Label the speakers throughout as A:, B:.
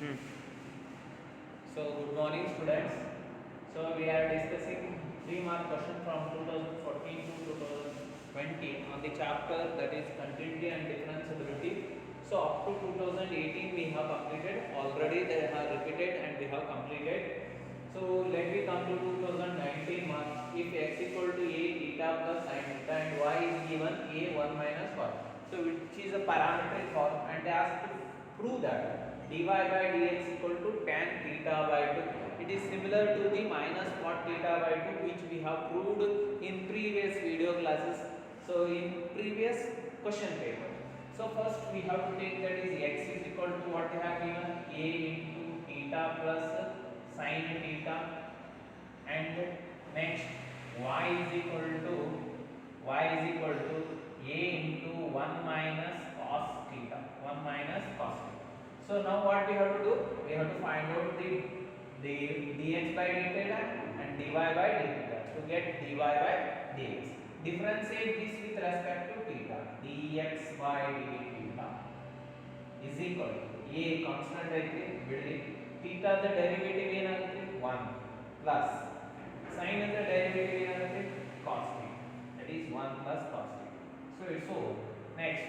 A: So good morning students. So we are discussing 3-mark question from 2014 to 2020 on the chapter that is continuity and differentiability. So up to 2018 we have completed, already they have repeated and we have completed. So let me come to 2019 marks. If x equal to a theta plus sin theta and y is given a 1 minus cos. So which is a parametric form and they ask to prove that dy by dx equal to tan theta by 2. It is similar to the minus cot theta by 2 which we have proved in previous video classes. So in previous question paper. So first we have to take that is x is equal to what they have given a into theta plus sin theta, and next y is equal to a into 1 minus cos theta, 1 minus cos theta. So now what we have to do? We have to find out the dx by d theta and dy by d theta to get dy by dx. Differentiate this with respect to theta. Dx by d theta is equal to a constant ಐತಿ ಬಿಡಿ, theta the derivative ಏನಾಗುತ್ತೆ 1 plus sin the derivative ಏನಾಗುತ್ತೆ cos theta, that is 1 plus cos theta. So next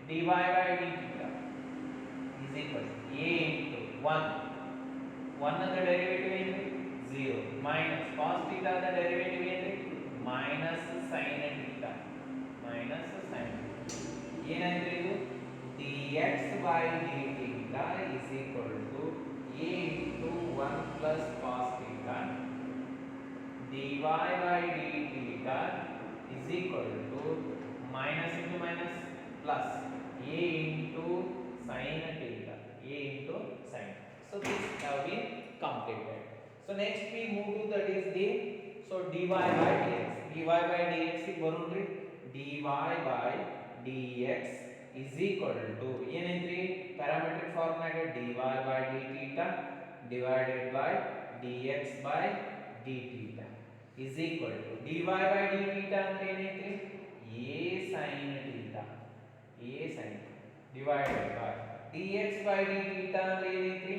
A: dy by d theta is equal to a into 1 the derivative ಏನ್ರಿ 0 minus cos theta the derivative ಏನ್ರಿ minus sin theta, minus sin ಏನಾಯ್ತು ಇದು dx by d theta is equal to a into 1 plus cos theta, dy by d theta is equal to minus into minus plus a into sin theta, a into sin. So this have been completed. So next we move to that is the dy by dx. dy by dx is ಬರುಣ್ರಿ dy by dx is equal to ಏನೈತ್ರಿ parametric form ನಾಗ dy by d theta divided by dx by d theta is equal to dy by d theta ಅಂದ್ರೆ ಏನೈತ್ರಿ a sin theta, a sin divided by dx by d theta ಅಂದ್ರೆ ಏನೈತ್ರಿ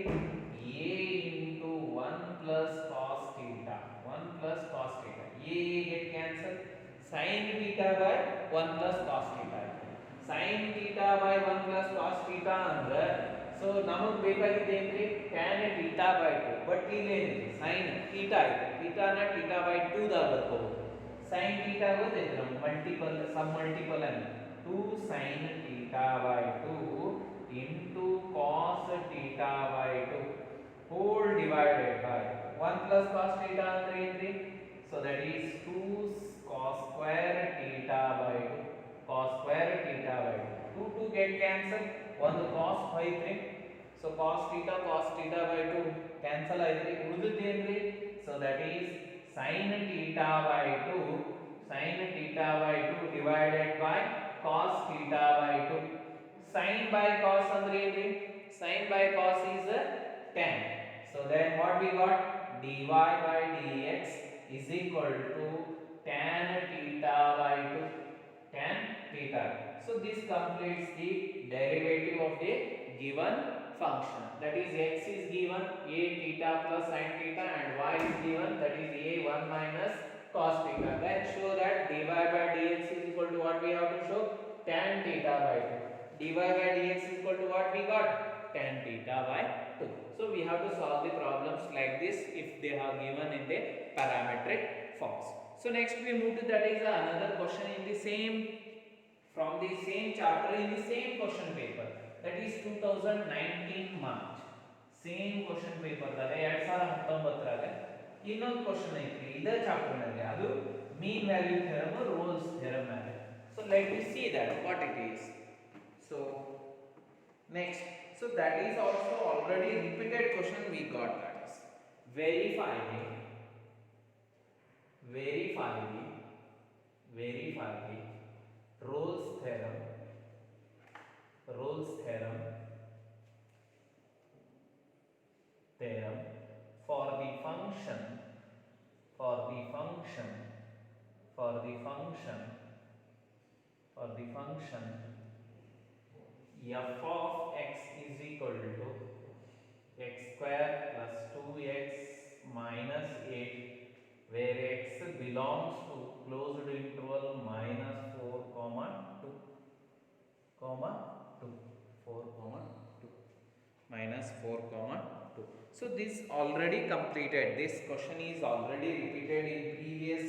A: a into 1 plus cos theta, 1 plus cos theta, a get cancel, sin theta by 1 plus cos theta, sin theta by 1 plus cos theta ಅಂದ್ರೆ so ನಮಗೆ ಬೇಕಾಗಿದೆ ಏನ್ರಿ tan theta by 2, but ಇಲ್ಲಿ ಏನಿದೆ sin theta ಇದೆ, theta ನ theta by 2 ದಾಗ ಬರ್ಕೋಬಹುದು. sin theta ಗೊತ್ತೈತೆ ನಮಗೆ ಮಲ್ಟಿಪಲ್ ಸಮ್ ಮಲ್ಟಿಪಲ್ ಅನ್ನು 2 sin theta by 2 into cos theta by 2 whole divided by 1 plus cos theta ಅಂದ್ರೆ ಏನ್ರಿ so that is 2 cos square theta by 2, cos square theta by 2 2 get cancel, ಒಂದು cos ಐತ್ರಿ, so cos theta by 2 cancel ಐತ್ರಿ, ಉಳಿದಿದ್ದು ಏನ್ರಿ so that is sin theta by 2, sin theta by 2 divided by cos theta by 2. sin by cos ಅಂದ್ರೆ ಏನ್ರಿ sin by cos is tan. So then what we got dy by dx is equal to tan theta by 2, tan theta. So this completes the derivative of the given function, that is x is given a theta plus sin theta and y is given that is a 1 minus cos theta. Then show that dy by dx is equal to what we have to show tan theta by 2. dy by dx is equal to what we got tan theta by 2. So we have to solve the problems like this if they are given in the parametric forms. So next we move to that is another question in the same, from the same chapter in the same question paper, that is 2019 March same question paper ದಾಗ 2019 ರಾಗ ಇನ್ನೊಂದು question ಐತಿ ಇದೇ chapter ನಲ್ಲಿ, ಅದು mean value theorem Rolle's theorem ನಲ್ಲಿ. So let me see that what it is. So next, so that is also already repeated question we got, that is verify the Rolle's theorem for the function f of x is equal to square plus 2x minus 8, where x belongs to closed interval minus 4 comma 2 comma 2 4 comma 2 minus 4 comma 2. So this already completed. This question is already repeated in previous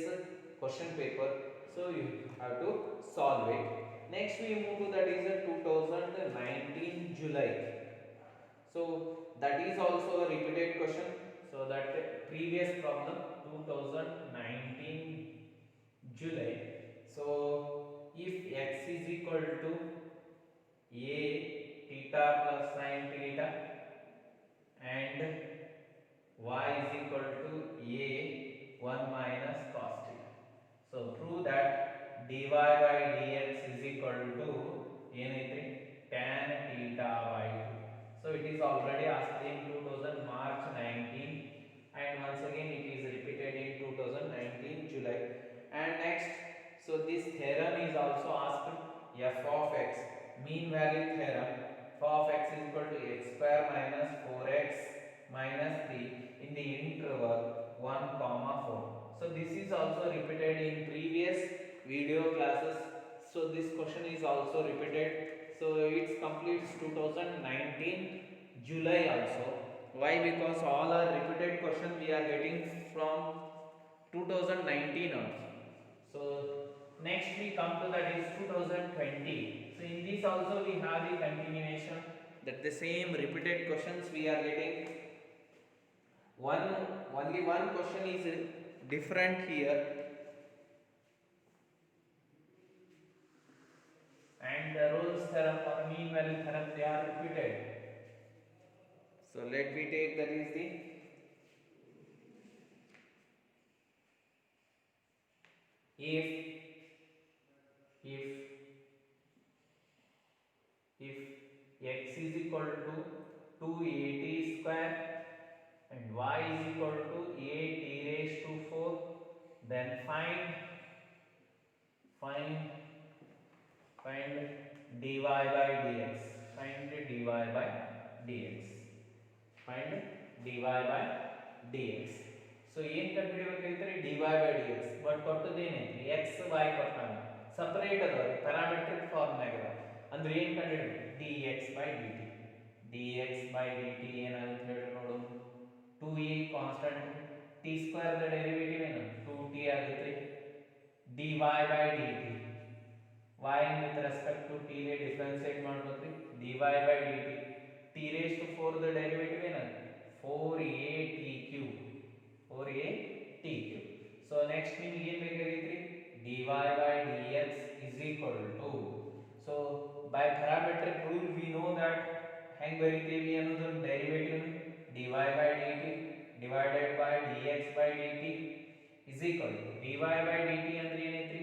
A: question paper. So you have to solve it. Next we move to that is a 2019 July. So that is also a repeated question. So that previous problem 2019 July. So if x is equal to a theta plus sin theta and y is equal to a 1 minus cos theta. So prove that dy by dx is equal to anything tan theta by 2. So it is already asked in 2000 March 19 and once again it is repeated in 2019 July. And next, so this theorem is also asked f of x, mean value theorem. F of x is equal to x square minus 4x minus 3 in the interval 1 comma 4. So this is also repeated in previous video classes. So this question is also repeated. So it completes 2019 July also. Why? Because all are repeated question we are getting from 2019 also. So next we come to that is 2020. So in this also we have the continuation, that the same repeated questions we are getting. Only one question is different here, and the Rolle's theorem or mean value theorem, they are repeated. So let me take that is the if x is equal to 2at square and y is equal to a t raised to 4, then find dy by dx. Find dy by dx. Find dy by dx. So ಏನು ಕಂಡುಹಿಡಿಯಬೇಕಾಗಿದ್ರೆ dy by dx. But ಕೊಟ್ಟದ್ದು ಏನೈತಿ x y ಕೊಟ್ಟಾನ, separate ಅದಾವ, parametric ಫಾರ್ಮ್ನಾಗ ಅದಾವ. ಅಂದ್ರೆ ಏನು ಕಂಡುಹಿಡಿಯಬೇಕು dx by dt. dx by dt ಏನಾಗುತ್ತೆ ಹೇಳಿ ನೋಡು, 2a constant, t square the derivative ಏನು 2t ಆಗುತ್ತೆ. dy by dt y with respect to t ಗೆ ಡಿಫರೆನ್ಶಿಯೇಟ್ ಮಾಡಬೇಕು, dy by dt. t raised to 4 the derivative ಏನು 4at cube, 4at cube. So next ನಿಮಗೆ ಏನು ಬೇಕಾಗೈತ್ರಿ dy by dx is equal to, so by parametric rule we know that ಹೆಂಗ್ ಬರೀತೀವಿ ಅನ್ನೋದು derivative dy by dt divided by dx by dt is equal to dy by dt ಅಂದ್ರೆ ಏನೈತ್ರಿ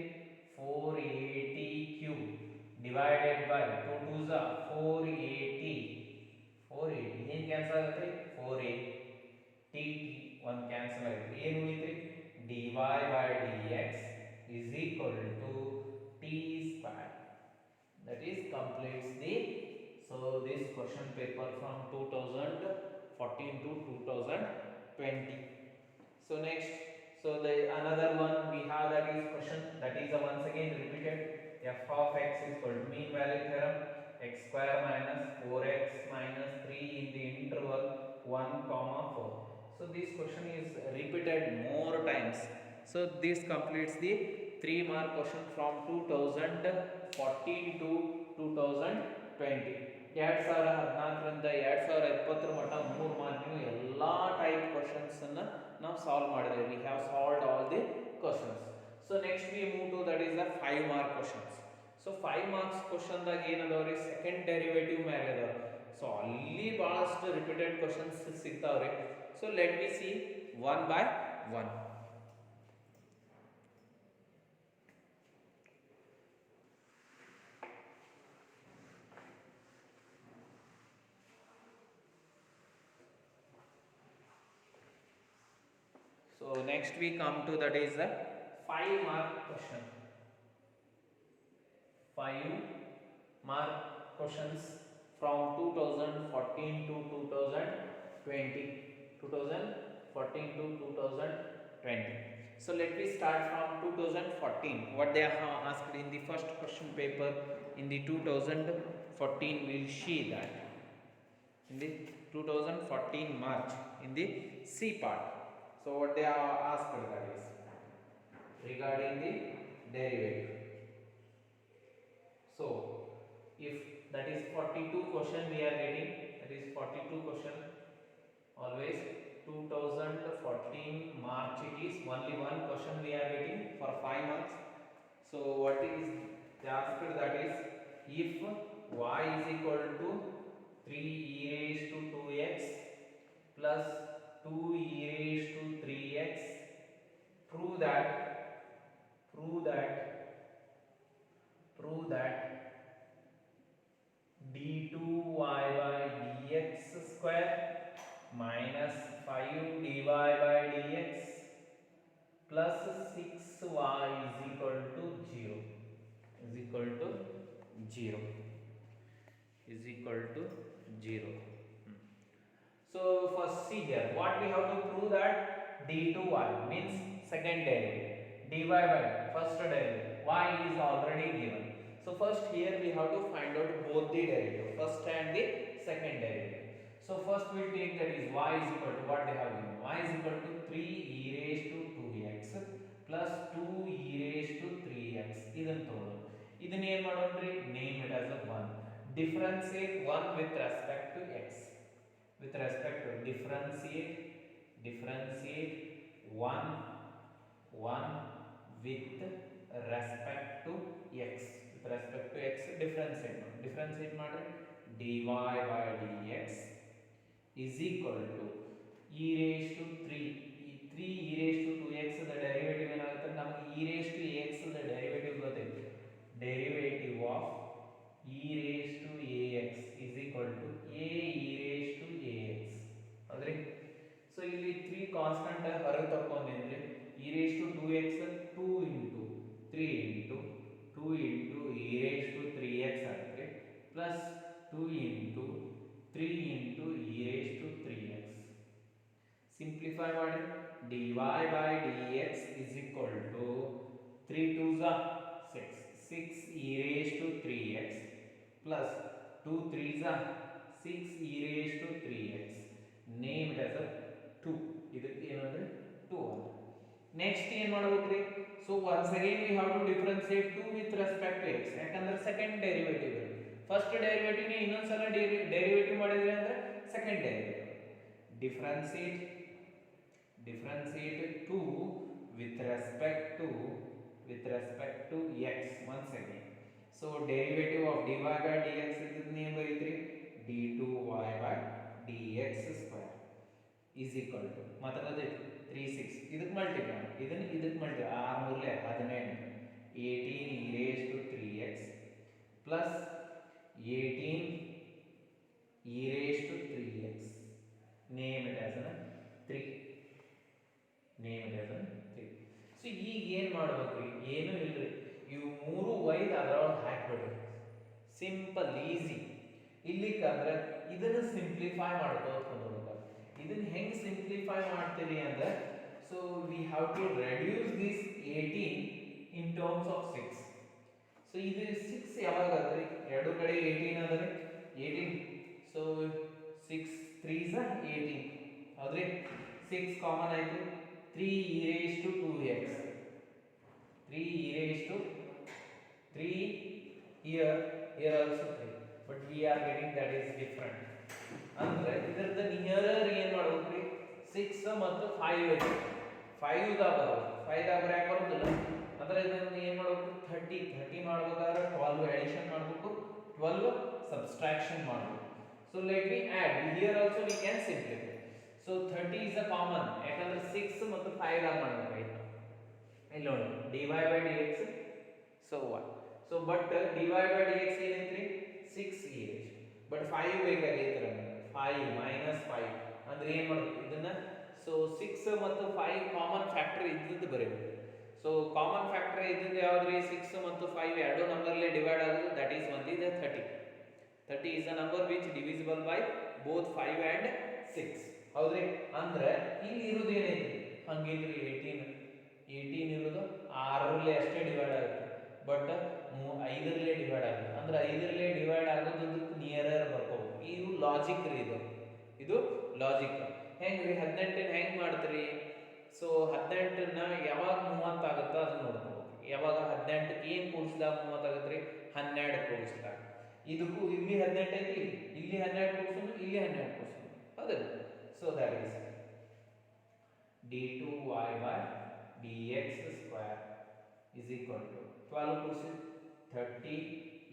A: 4at cube divided by 2 2s are 4at ಏನು cancel ಆಗುತ್ತೆ 4at one cancel ಆಗುತ್ತೆ, ಏನು ಉಳಿತ್ರಿ dy by dx is equal to t square. That is completes the, so this question paper from 2014 to 2020. So next, so the another one we have, that is question that is once again repeated. F of x is equal to mean value theorem, x square minus 4x minus 3 in the interval 1 comma 4. So this question is repeated more times. So this completes the 3 mark question from 2014 to 2020. 2014ರಿಂದ 2020 ಮಟ್ಟ 3 ಮಾರ್ಕಿನ ಎಲ್ಲ type questions ಅನ್ನ ನಾವು solve ಮಾಡಿದ್ದೇವೆ. We have solved all the questions. So next we move to that is the 5 mark questions. So 5 marks ಕ್ವಶನ್ದಾಗ ಏನದಾವ್ರಿ second derivative ಮ್ಯಾಲೆ ಅದಾವ. So ಅಲ್ಲಿ ಬಹಳಷ್ಟು ರಿಪೀಟೆಡ್ ಕ್ವಶನ್ಸ್ ಸಿಗ್ತಾವ್ರಿ. So let we see one by one. So next we come to that is the 5 mark question. 5 mark questions from 2014 to 2020. 20, 2014 to 2020. So let me start from 2014. What they are asked in the first question paper in the 2014, we'll see that in the 2014 March in the C part. So what they are asked, that is regarding the derivative. So if that is 42 question we are getting, that is 42 question, always 2014 March it is, only one question we are getting for 5 marks. So what is they asked, that is if y is equal to 3 e raised to 2x plus 2 e raised to 3x, prove that d2y by dx square minus 5 dy by dx plus 6y is equal to 0 is equal to 0 is equal to 0. So first see here, what we have to prove, that d2y means second derivative, dy by first derivative, y is already given. So first here we have to find out both the derivative, first and the second derivative. So first we will take, that is y is equal to, what they have given, y is equal to 3 e raised to 2x plus 2 e raised to 3x. ಇದನ್ನು ತಗೊಳ್ಳೋಣ, ಇದನ್ನ ಏನು ಮಾಡೋಣ್ರಿ, name it as a 1, differentiate 1 with respect to x, with respect to differentiate 1 with respect to x, with respect to x differentiate ಮಾಡ್ರಿ, dy by dx is equal to e raised to 3 e raised to 2x the derivative ಏನಾಗುತ್ತೆ, ನಮಗೆ e raised to ax the derivative ಗೊತ್ತೈತಿ, derivative of e raised to ax is equal to a e raised to ax. ಹೌದ್ರಿ. So ಇಲ್ಲಿ 3 constant ಹೊರಗೆ ತಗೊಂಡ್ರೆ e raised to 2x 2 into 3 into 2 into e raised to 3x ಆಗುತ್ತೆ, plus 2 into 3 into e raised to 3x. Simplify ಮಾಡಿ, dy by dx is equal to 3 2s are 6 e raised to 3x plus 2 3s are 6 e raised to 3x. Name it as a 2. ಇದಕ್ಕೆ ಏನಂದ್ರೆ 2 ಅಂತ. Next ಏನು ಮಾಡಬೇಕ್ರಿ, so once again we have to differentiate 2 with respect to x, ಯಾಕಂದ್ರೆ second derivative ಇದೆ, first derivative ನೇ ಇನ್ನೊಂದ್ಸಲ derivative ಮಾಡಿದ್ರೆ ಅಂದ್ರೆ second derivative. differentiate 2 with respect to x once again. So derivative of dy by dx is name ಬರೀತ್ರಿ d2y by dx square is equal to ಮತ್ತದ 3 6 ಇದಕ್ಕೆ multiply ಇದಕ್ಕೆ multiply 6 3 18 18 e raised to 3x plus 18 e raised to 3x. Name it as 3. Name it as 3. So ಈಗ ಏನು ಮಾಡ್ಬೇಕ್ರಿ, ಏನು ಇಲ್ರಿ, ಇವು ಮೂರು ಒಯ್ದು ಅದರೊಳಗೆ ಹಾಕ್ಬಿಡ್ರಿ, ಸಿಂಪಲ್ ಈಸಿ. ಇಲ್ಲಿಕ್ಕಂದ್ರೆ ಇದನ್ನು ಸಿಂಪ್ಲಿಫೈ ಮಾಡ್ಕೋತ ಹೋಗ್ಬೇಕು. ಇದನ್ನ ಹೆಂಗೆ ಸಿಂಪ್ಲಿಫೈ ಮಾಡ್ತೀರಿ ಅಂದ್ರೆ, so we have to reduce this 18 in terms of 6. So ಇದು 6 ಯಾವಾಗ ಅದ್ರಿ, ಎರಡು ಕಡೆ 18 ಅದರಿ 18. ಸೊ 6 3s 18 ಹೌದ್ರಿ, 6 ಕಾಮನ್ ಆಯ್ತು, 3 e raised to 2x, 3 e raised to 3 here also 3, but we are getting that is different. ಅಂದ್ರೆ ಇದರದ ನಿಯರರ್ ಏನು ಮಾಡಬೇಕ್ರಿ, 6 ಮತ್ತು 5 ಐತಿ, 5 ದಾಗ ಬರೋದು, 5 ದಾಗ ಯಾಕೆ ಬರೋದಿಲ್ಲ ಅಂದ್ರೆ ಇದನ್ನ ಏನು ಮಾಡಬೇಕು, 30 ಮಾಡಬೇಕಾದ್ರೆ 12 ಅಡಿಷನ್ ಮಾಡಬೇಕು, 12 ಸಬ್ಸ್ಟ್ರಾಕ್ಷನ್ ಮಾಡಬೇಕು. So let me add here also we can simplify. So 30 is a common, ಯಾಕಂದ್ರೆ 6 ಮತ್ತು 5 ದಾಗ ಮಾಡಬೇಕಾಯ್ತು. ಇಲ್ಲಿ ನೋಡಿ dy by dx, so 1. So but dy by dx ಏನೈತ್ರಿ 6 e raised, but 5 ಬೇಕಾಗೈತಿ ನಮಗೆ, 5 minus 5 ಅಂದ್ರೆ ಏನು ಮಾಡಬೇಕು ಇದನ್ನ, ಸೊ 6 ಮತ್ತು 5 ಕಾಮನ್ ಫ್ಯಾಕ್ಟರ್ ಇದ್ದದ್ದು ಬರೀಬೇಕು. ಸೊ ಕಾಮನ್ ಫ್ಯಾಕ್ಟರ್ ಇದ್ದದ್ದು ಯಾವ್ದ್ರಿ, 6 ಮತ್ತು 5 ಎರಡು ನಂಬರ್ಲೆ ಡಿವೈಡ್ ಆಗೋದು, that is only the 30. 30 is a number which divisible by both 5 and 6. ಹೌದ್ರಿ? ಅಂದ್ರೆ ಇಲ್ಲಿ ಇರೋದು ಏನೈತಿ ಹಂಗಿಲ್ರಿ 18 ಇರೋದು 6ರಲ್ಲಿ ಅಷ್ಟೇ ಡಿವೈಡ್ ಆಗುತ್ತೆ, ಬಟ್ 5ರಲ್ಲಿ ಡಿವೈಡ್ ಆಗುತ್ತೆ. ಅಂದ್ರೆ 5ರಲ್ಲಿ ಡಿವೈಡ್ ಆಗೋದು ನಿಯರರ್ ಬರ್ಕೋಬೇಕು. ಇದು ಲಾಜಿಕ್ ರೀ, ಇದು ಲಾಜಿಕ್. ಹೆಂಗ್ರಿ 18ನ ಹೆಂಗ್ ಮಾಡ್ತೀರಿ? ಸೊ 18ನ ಯಾವಾಗ 30 ಆಗುತ್ತೋ ಅದನ್ನ ನೋಡ್ಕೋಬೇಕು. ಯಾವಾಗ 18ಕ್ಕೆ ಏನು ಕೂಡಿಸಿದಾಗ 30 ಆಗುತ್ತೆ ರೀ? 12 ಕೂಡಿಸಿದಾಗ. ಇದಕ್ಕೂ ಇಲ್ಲಿ 18 ಐತಿ, ಇಲ್ಲಿ 12 ಕೂಡಿಸೋದು, ಇಲ್ಲಿ 12 ಕೂಡಿಸೋದು, ಹೌದಲ್ಲ? So that is d2y by dx square is equal to 12 ಕೂಡಿಸಿ 30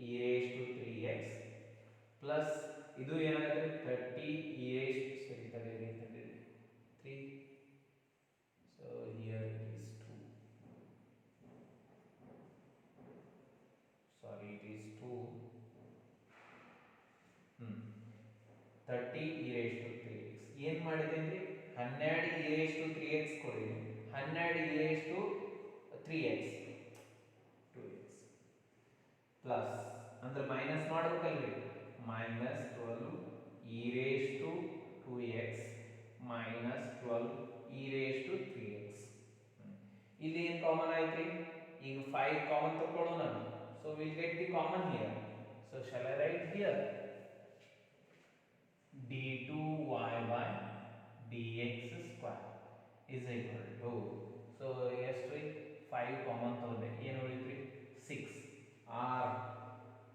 A: e raised to 3x plus ಇದು ಏನಾಗುತ್ತೆ 30 e raised ಸರಿ ತಗೊಳ್ಳಿ 3. So here it is 2, sorry it is 2, 30 e raised to 3x. ಏನು ಮಾಡಿದ್ದೇನೆ? 12 e raised to 3x ಕೊಡಿ, 12 e raised to 3x 2x plus ಅಂದ್ರೆ minus ಮಾಡ್ಬೇಕಲ್ರಿ, minus 12 e raised to 2x minus 12 e raised to 3x. ಇಲ್ಲಿ ಏನು common ಆಯ್ತು? ಈಗ 5 common ತಗೊಳ್ಳೋಣ. So will get the common here. So shall I right here d2y by dx square is equal to, so ಎಷ್ಟು 5 common ತಗೊಂಡೆ, ಏನು ಉಳಿದ್ರಿ 6,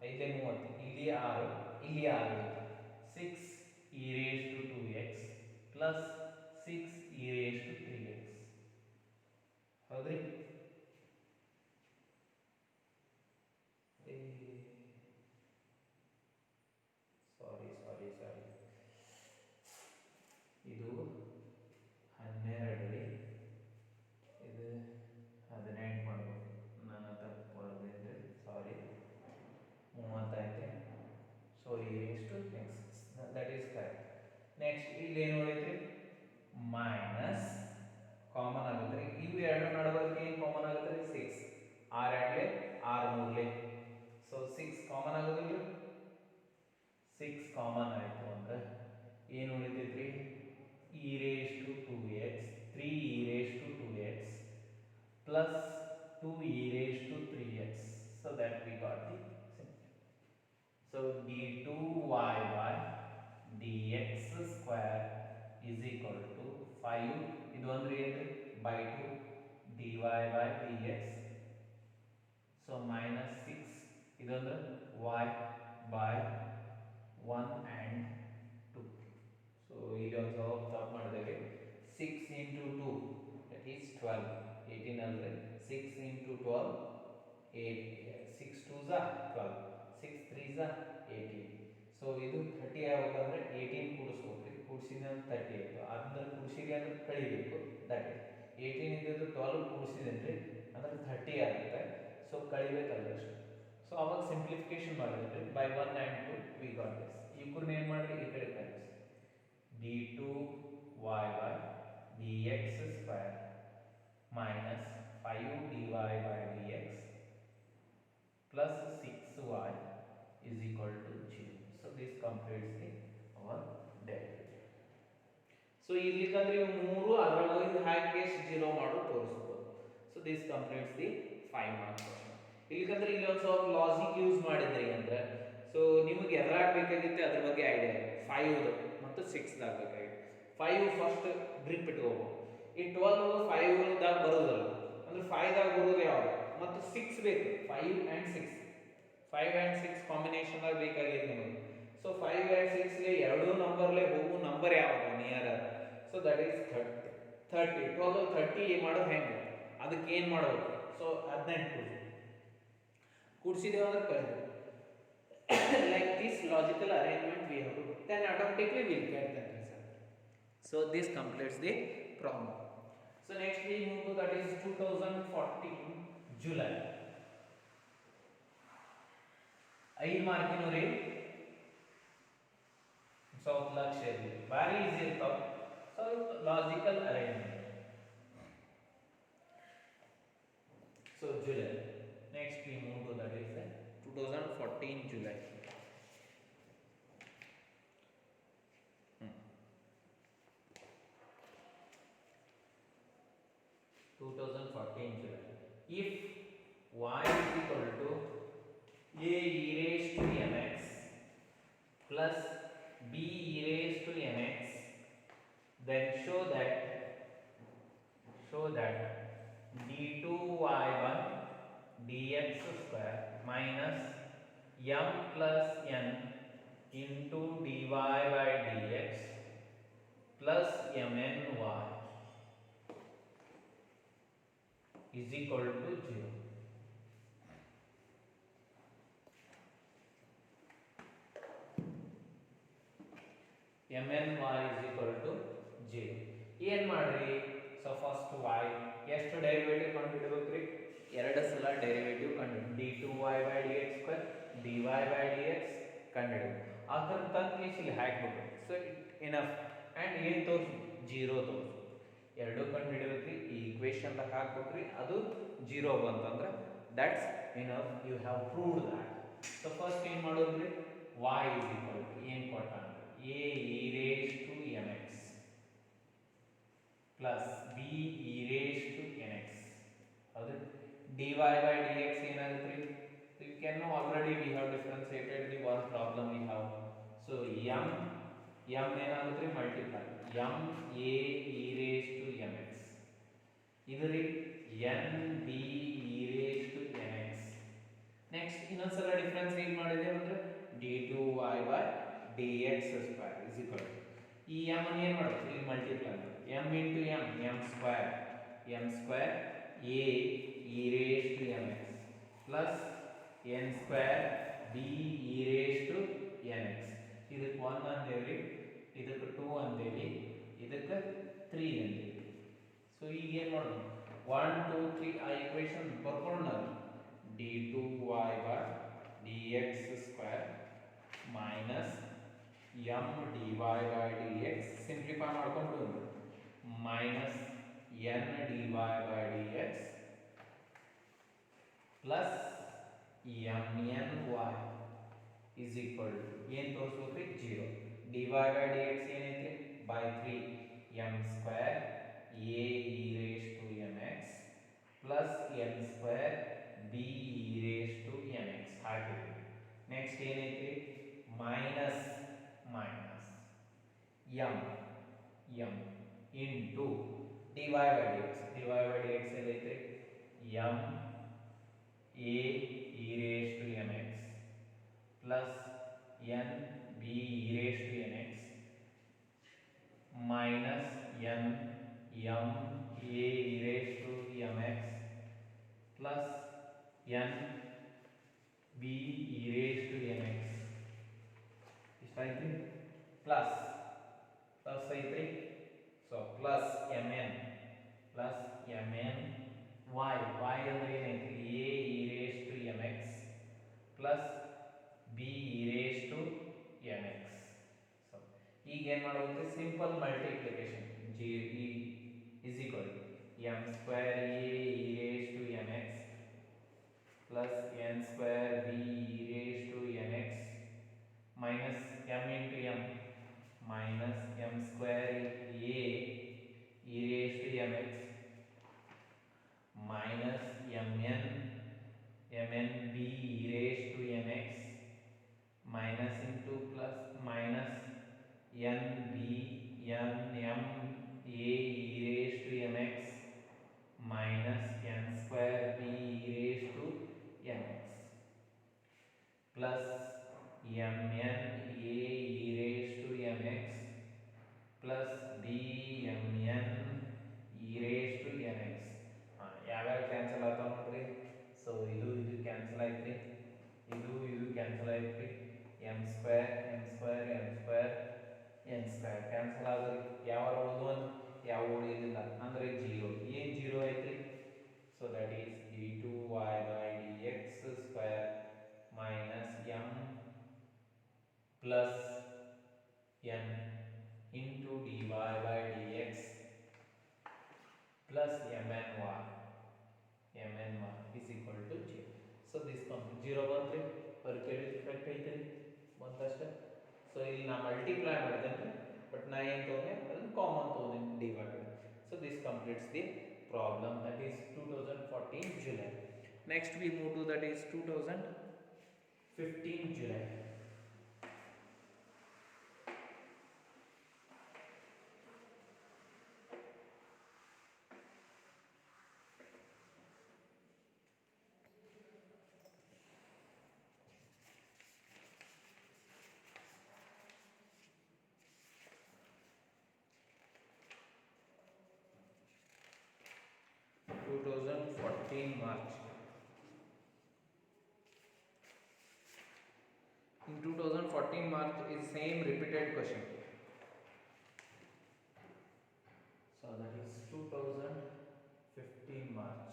A: 6 5 30, ಇಲ್ಲಿ 6, ಇಲ್ಲಿ 6, 6 e raised to 2x plus 6 e raised to 3x. ಹೌದ್ರಿ? ಸಾರಿ ಇದು 12 ಇದು 18 ಮಾಡಬೇಕು, ನಾನು ತಪ್ಪು ಬರೆದಿದ್ದೆ, ಸಾರಿ 30 ಐತೆ. ಸೊ ಎಷ್ಟು next that is correct. Next ಇಲ್ಲಿ ಏನು ಉಳಿದ್ರಿ? ಮೈನಸ್ ಕಾಮನ್ ಆಗುತ್ತೆ ರೀ, ಇವು ಎರಡು ನಡಬರ್ಕೆ ಏನು ಕಾಮನ್ ಆಗುತ್ತೆ ರೀ? 6, 6 2 6 3. ಸೊ 6 ಕಾಮನ್ ಆಗೋದಿಲ್ಲ, 6 ಕಾಮನ್ ಆಯಿತು ಅಂದ್ರೆ ಏನು ಉಳಿತೈತ್ರಿ? e raised to 2x 3 e raised to 2x plus 2 e raised to 3x. So that we got the simple. So d2y by dx square is equal to 5, ಇದು ಅಂದ್ರೆ ಏನು? by 2 dy by dx. So minus 6, ಇದು ಅಂದ್ರೆ y by 1 and 2. So ಇಲ್ಲಿ ಒಂದು ಸ್ವಲ್ಪ ಮಾಡಿದ್ದೇವೆ, 6 into 2 that is 12, 18 ಅಲ್ರಿ, 6 into 12 8, 6 2s are 12, 6 3s are 18. So ಇದು 30 ಆಗಬೇಕಂದ್ರೆ 18 ಕೂಡಿಸ್ಬೇಕು, ಕೂಡಿಸಿದ 30 ಆಯಿತು, ಅಂದ್ರೆ ಕೂಡಿಸಿರಿ ಅಂದ್ರೆ ಕಳಿಬೇಕು, ದಟ್ ಇಸ್ 18 ಇದ್ದು 12 ಕೂಡಿಸಿದೇನ್ರಿ ಅಂದ್ರೆ 30 ಆಗುತ್ತೆ. ಸೊ ಕಳಿಬೇಕಲ್ಲ ಅಷ್ಟು. ಸೊ ಅವಾಗ ಸಿಂಪ್ಲಿಫಿಕೇಶನ್ ಮಾಡಿದ್ರೆ by 1 and 2 we got this. ಇಬ್ಬರನ್ನ ಏನು ಮಾಡಿರಿ ಈ ಕಡೆ ಕಳಿಸಿ, d2y by dx square minus 5 dy by dx plus 6y is equal to 0. So this completes our derivative. So ಇಲ್ಲಿ ಕಂದ್ರೆ ಇವು ಮೂರು ಅದರೊಳಗೆ ಹಾಕಿ 0 ಮಾಡು ತೋರಿಸಬಹುದು. So this completes the 5 mark question. ಇಲ್ಲಿ ಕಂದ್ರೆ ಇಲ್ಲಿ ಒಂದು ಸ್ವಲ್ಪ ಲಾಜಿಕ್ ಯೂಸ್ ಮಾಡಿದ್ರಿ ಅಂದ್ರೆ ಸೊ ನಿಮಗೆ ಎದ್ರಾಗ ಬೇಕಾಗಿತ್ತೆ ಅದ್ರ ಬಗ್ಗೆ ಐಡಿಯಾ 5 ಮತ್ತು 6 ದಾಗ ಬೇಕಾಗಿತ್ತು. 5 ಫಸ್ಟ್ ಗ್ರಿಪ್ ಇಟ್ಕೋಬಹುದು, ಈ 12 5 ದಾಗ ಬರೋದಲ್ಲ, ಅಂದ್ರೆ 5 ದಾಗ ಬರೋದು ಯಾವುದು ಮತ್ತು 6 ಬೇಕು, 5 and 6 ಕಾಂಬಿನೇಷನ್ ಆಗಿ ಬೇಕಾಗಿದೆ ನಿಮಗೆ. ಸೊ 5 and 6 ಗೆ ಎರಡು ನಂಬರ್ಲೆ ಹೋಗೋ ನಂಬರ್ ಯಾವುದು ನಿಯರ್? So that is 30. 12 30 ಮಾಡೋದು ಹೆಂಗೆ, ಅದಕ್ಕೆ ಏನು ಮಾಡಬೇಕು? ಸೊ 18 ಕೂಡಿಸಿದೇವೆ ಅಂದ್ರೆ ಕಳೆದು like this logical arrangement we have to do, then automatically we will get that result. So this completes the problem. So next we move to that is 2014 July. 5 ಮಾರ್ಕಿನ ರೀ ಸ್ವಲ್ಪ ಲಕ್ಷ ಇರಲಿ, ಭಾರಿ ಈಸಿ ಇರ್ತಾವ. So logical arrangement. So July next we move to that is 2014 July. 2014 July. If y is equal to a e raised to mx plus b e raised to mx, then show that d2y1 dx square minus m plus n into dy by dx plus mny is equal to 0. mny is equal to 0. ಏನು ಮಾಡ್ರಿ? So first y ಎಷ್ಟು derivative ಕಂಡುಹಿಡಬೇಕ್ರಿ? ಎರಡು ಸಲ derivative ಕಂಡುಹಿಡಿ d2y/dx² dy/dx ಕಂಡುಹಿಡಬೇಕು. ಅದನ್ನ ತಂದು ಇಲ್ಲಿ ಹಾಕ್ಬೇಕು. So it enough. And ಏನು ತೋರಿಸು? 0 ತೋರಿಸು. ಎರಡು ಕಂಡುಹಿಡಬೇಕ್ರಿ. ಈ ಈಕ್ವೇಷನ್ದಾಗ ಹಾಕ್ಬೇಕ್ರಿ. ಅದು 0 ಬಂತಂದ್ರೆ that's enough. You have proved that. So first ಏನು ಮಾಡೋದ್ರಿ? y is equal to ಏನು ಕೊಟ್ಟ a e raised to mx plus b e raised to nx. ಹೌದು. dy by dx ಏನಾಗುತ್ತೆ? You can know already we have differentiated the one problem we have. So m ಏನಾಗುತ್ತೆ? Multiply m a e raised to mx. ಇದು ರೀ n b e raised to nx. Next ಇನ್ನೊಂದ್ಸಲ difference ಏನು ಮಾಡಿದೆ ಅಂದ್ರೆ d2y by dx square is equal to ಈ m ಅನ್ನು ಏನು ಮಾಡ್ತೀವಿ? ಇಲ್ಲಿ ಮಲ್ಟಿಪ್ಲೈ ಮಾಡಿ m into m square a e raised to mx plus n square b e raised to nx. ಇದಕ್ಕೆ 1 ಅಂದೇವ್ರಿ, ಇದಕ್ಕೆ 2 ಅಂದೇವಿ, ಇದಕ್ಕೆ 3 ಅಂದೇವಿ. ಸೊ ಈಗ ಏನು ಮಾಡೋದು? 1 2 3 ಆ ಈಕ್ವೇಷನ್ ಬರ್ಕೊಂಡು d2y by dx square minus m dy by dx simplify ಮಾಡ್ಕೊಂಡು minus n dy by dx plus mny is equal to ಏನು ತೋರಿಸ್ಬೇಕು? 0. dy by dx ಏನೈತಿ? by 3 m square a e raised to mx plus n square b e raised to mx ಹಾಕಿದ್ವಿ. Next ಏನೈತಿ? minus m into dy by dx ಏನೈತಿ? m a e raised to mx plus n b e raised to nx minus n m a e raised to mx plus n b e raised to mx ಇಷ್ಟಾಯ್ತು. Plus ಐತ್ರಿ. So plus mn y ಅಂದ್ರೆ ಏನೈತಿ? a e raised to mx plus b e raised to mx. So ಈಗ ಏನು ಮಾಡೋದು? Simple multiplication g is equal to m square a e raised to mx plus n square b e raised to nx minus m into m minus m square a e raised to mx minus mn b e raised to mx minus into plus minus n b n m a e raised to mx minus n square b e raised to mx plus mn a e raised to mx plus bmn e raised to mx. ಯಾವ್ಯಾವ cancel ಆಗ್ತಾವ ನೋಡ್ರಿ. So ಇದು cancel ಆಯ್ತ್ರಿ, ಇದು cancel ಆಯ್ತ್ರಿ. m square cancel ಆದ್ರಿ. ಯಾವ ಉಳಿದು ಒಂದು ಯಾವ ಉಳಿಯೋದಿಲ್ಲ ಅಂದ್ರೆ 0. ಏನು 0 ಐತ್ರಿ? So that is d2y by dx square minus m plus n into dy by dx plus mny is equal to 0. So this comes 0 ಬಂತ್ರಿ. ಪರ್ಕೆಟ್ effect ಐತ್ರಿ ಬಂತಷ್ಟೇ. ಸೊ ಇಲ್ಲಿ ನಾ ಮಲ್ಟಿಪ್ಲೈ ಮಾಡಿದೆ, ಬಟ್ ನಾ ಏನು ತೊಗೊಂಡೆ ಅದನ್ನು ಕಾಮನ್ ತೊಗೊಂಡೆ divided. So this completes the problem, that is 2014 July. Next we move to that is 2015 July. 2014 March. In 2014 March is same repeated question. So that is 2015 March.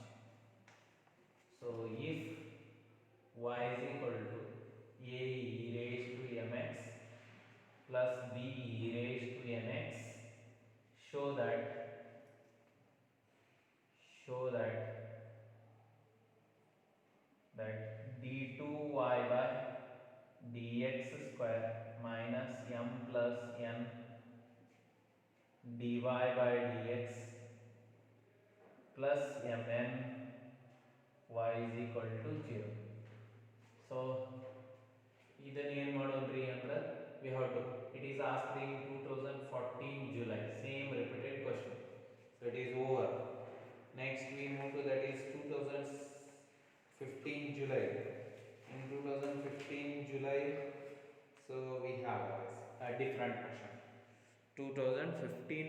A: So if y is equal to a e raised to mx plus b e raised to nx, show that d2y by dx square minus m plus n dy by dx plus mn y is equal to 0. So ಇದನ್ನು ಏನು ಮಾಡೋಣ್ರಿ ಅಂದ್ರೆ we have to, it is asked in 2014 July, same repeated question, so it is over. Next we move to that is 2015 July. In 2015 July, so we have a different question. 2015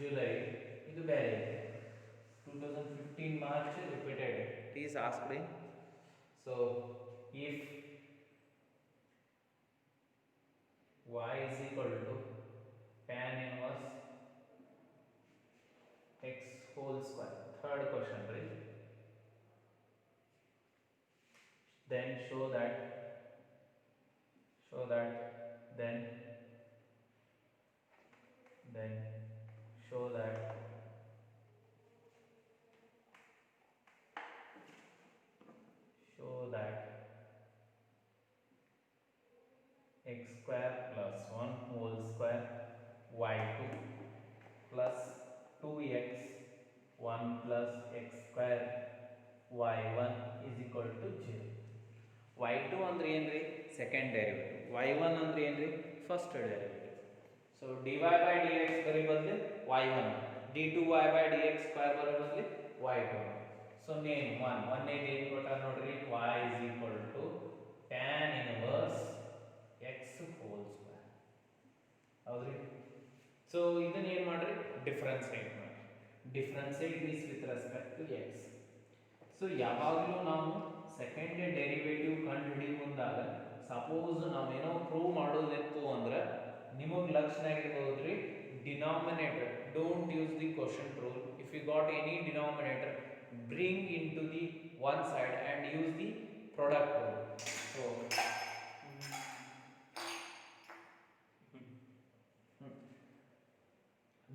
A: July ಇದು ಬೇರೆ, 2015 March repeated, it is asked in. So if y is equal to tan inverse x whole square, third question, right? Then show that then show that x square plus 1 whole square y2 plus 2x 1 plus x square y1 is equal to 0. y2 ಅಂದ್ರೆ ಏನ್ರಿ second derivative, y1 ಅಂದ್ರೆ ಏನ್ರಿ first derivative. So dy by dx ಬರೀ ಬದಲು y1, d2y by dx square ಬರೀ ಬದಲು y2. So name 1 ನೇದು ಏನು ಕೊಟ್ಟಾರ ನೋಡ್ರಿ, y is equal to tan inverse x whole square. ಹೌದ್ರಿ? ಸೊ ಇದನ್ನ ಏನು ಮಾಡ್ರಿ, ಡಿಫರೆನ್ಸಿಯೇಟ್ ಮಾಡಿ. Differentiate this with respect to x. So ಯಾವಾಗಲೂ ನಾವು ಸೆಕೆಂಡ್ ಡೆರಿವೇಟಿವ್ ಕಂಡು ಹಿಡಿದು ಮುಂದಾಗ ಸಪೋಸ್ ನಾವೇನೋ ಪ್ರೂವ್ ಮಾಡೋದಿತ್ತು ಅಂದ್ರೆ ನಿಮಗೆ ಲಕ್ಷಣ ಆಗಿರ್ಬೋದ್ರಿ, denominator don't use the quotient rule. If you got any denominator, bring into the one side and use the product rule. So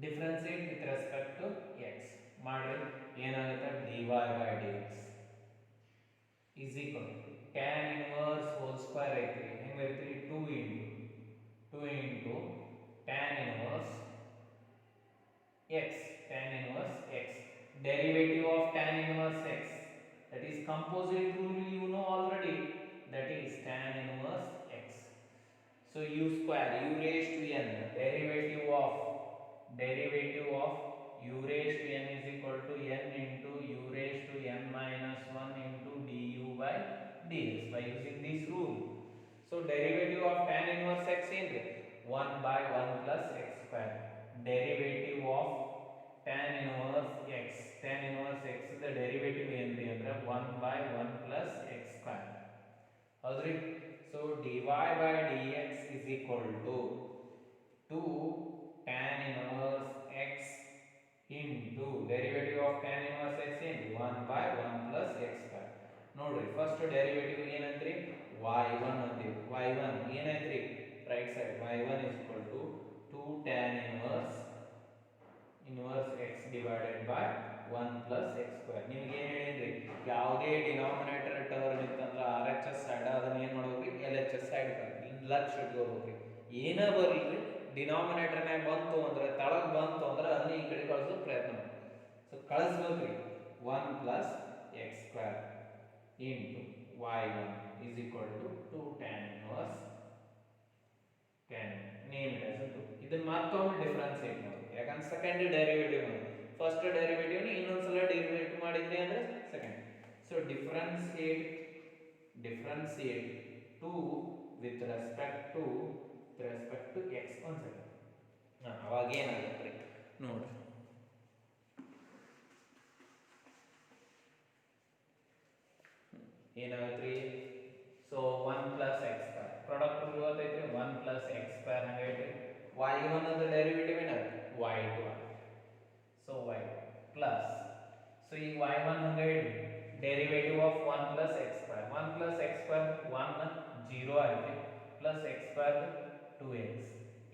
A: differentiate with respect to x ಮಾಡ್ರಿ, ಏನಾಗುತ್ತೆ dy by dx is equal to tan inverse whole square ಐತ್ರಿ, ಹೆಂಗೆ ಐತ್ರಿ 2 into tan inverse x, derivative of tan inverse x, that is composite rule you know already, that is tan inverse x. So u square, u raised to n, derivative of u raised to n is equal to n into u raised to n minus 1 into du by dx by using this rule. So derivative of tan inverse x is 1 by 1 plus x square. Derivative of tan inverse x, the derivative ಏನ್ರಿ ಅಂದ್ರೆ 1 by 1 plus x square. ಹೌದ್ರಿ? So dy by dx is equal to 2 tan inverse x into derivative of tan inverse x in 1 by 1 plus x square. ನೋಡ್ರಿ first derivative ಏನಂತ್ರಿ, y1 ಅಂತೀವಿ. y1 ಏನೈತ್ರಿ right side, y1 is equal to 2 tan inverse x divided by 1 plus x square. ನಿಮಗೆ ಏನು ಹೇಳಿದ್ರಿ, ಯಾವುದೇ denominator term ಇತ್ತಂದ್ರೆ RHS side ಅದನ್ನ ಏನು ಮಾಡ್ಬೇಕ್ರಿ, LHS ಸೈಡ್ ಲಕ್ಷ ಇಟ್ಕೋಬೇಕ್ರಿ. ಏನ ಬರಲ್ರಿ ಡಿನಾಮಿನೇಟರ್ನಾಗ ಬಂತು ಅಂದ್ರೆ, ತಳಗ ಬಂತು ಅಂದ್ರೆ ಅದನ್ನ ಈ ಕಡೆ ಕಳಿಸೋ ಪ್ರಯತ್ನ ಮಾಡಿ. ಬಳಸಬೇಕ್ರಿ 1 plus x square into y1 is equal to 2 tan inverse tan name it as 2. ಇದನ್ನ ಮತ್ತೊಮ್ಮೆ ಡಿಫರೆನ್ಸಿಯೇಟ್ ಮಾಡಿ, ಯಾಕಂದ್ರೆ ಸೆಕೆಂಡ್ ಡೆರಿವೇಟಿವ್ ಫಸ್ಟ್ ಡೆರಿವೇಟಿವ್ ನ ಇನ್ನೊಂದ್ಸಲ ಡೆರಿವೇಟ್ ಮಾಡಿದ್ರಿ ಅಂದ್ರೆ second. So differentiate 2 with respect to x. ಒಂದು ಸೆಕೆಂಡ್, ಅವಾಗ ಏನಾಗುತ್ತೆ ನೋಡ್ರಿ. ಏನಾಗುತ್ತೆ? So 1 plus x square product ಗೊತ್ತೈತ್ರಿ, 1 plus x square ಹಂಗೈತಿ. y1 ಅಂತ ಡೆರಿವೇಟಿವ್ ಏನಾಗುತ್ತೆ y2. So y plus, so ಈ y1 ಹಂಗೈತಿ derivative of 1 plus x square. 1 plus x square 1 0 ಆಗುತ್ತೆ, plus x square 2x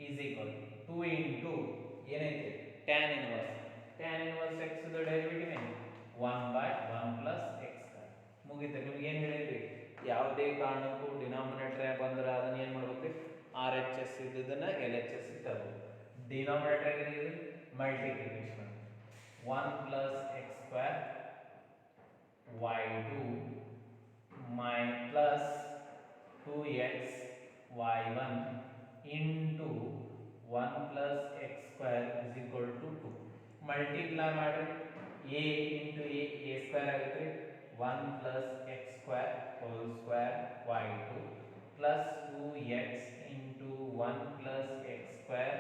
A: is equal to 2 into ಏನೈತಿ tan inverse. tan inverse x the derivative ಏನು 1 by 1 plus x square. ಮುಗಿತು. ನಿಮಗೆ ಏನು ಹೇಳಿದ್ರಿ, ಯಾವುದೇ ಕಾರಣಕ್ಕೂ ಡಿನಾಮಿನೇಟರ್ ಬಂದ್ರೆ ಅದನ್ನ ಏನು ಮಾಡ್ಬೇಕು, ಆರ್ ಎಚ್ ಎಸ್ ಇದ್ದದನ್ನ ಎಲ್ ಎಚ್ ಎಸ್ ತಗೋಬೇಕು. ಡಿನಾಮಿನೇಟರ್ ಏನಿದೆ multiplication 1 plus x square y2 plus 2x y1 into 1 plus x square is equal to 2. Multiply ಮಾಡಿ a into a square ಆಗುತ್ತೆ. 1 plus x square whole square y2 plus 2x into 1 plus x square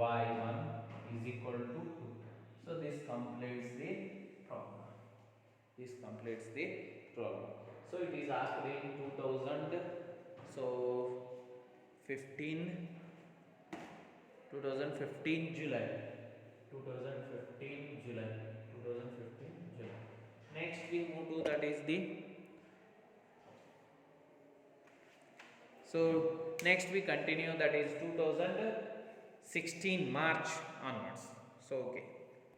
A: y1 is equal to 2. So this completes the problem. So it is asked in 2015 July. Next we move to that is the, so next we continue, that is 2016 March onwards. So okay.